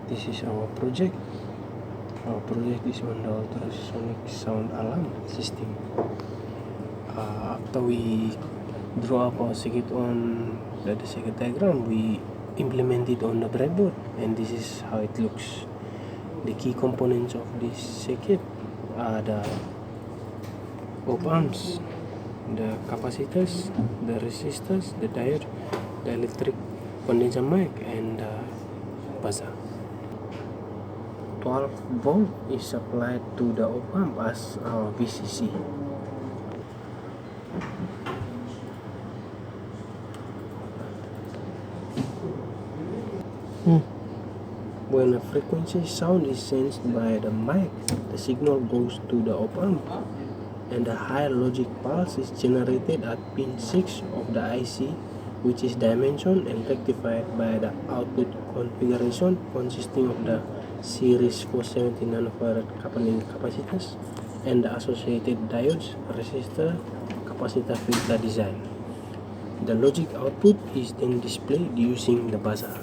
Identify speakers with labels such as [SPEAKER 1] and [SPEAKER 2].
[SPEAKER 1] This is our project. Our project is on the ultrasonic sound alarm system. After we draw up our circuit on the circuit diagram, we implement it on the breadboard, and this is how it looks. The key components of this circuit are the op-amps, the capacitors, the resistors, the diode, the electric condenser mic, and the buzzer. 12 volt is supplied to the op-amp as our VCC. When a frequency sound is sensed by the mic, the signal goes to the op-amp, and the higher logic pulse is generated at pin 6 of the IC, which is dimensioned and rectified by the output configuration consisting of the series 470 nanofarad coupling capacitors and the associated diodes, resistor, capacitor filter design. The logic output is then displayed using the buzzer.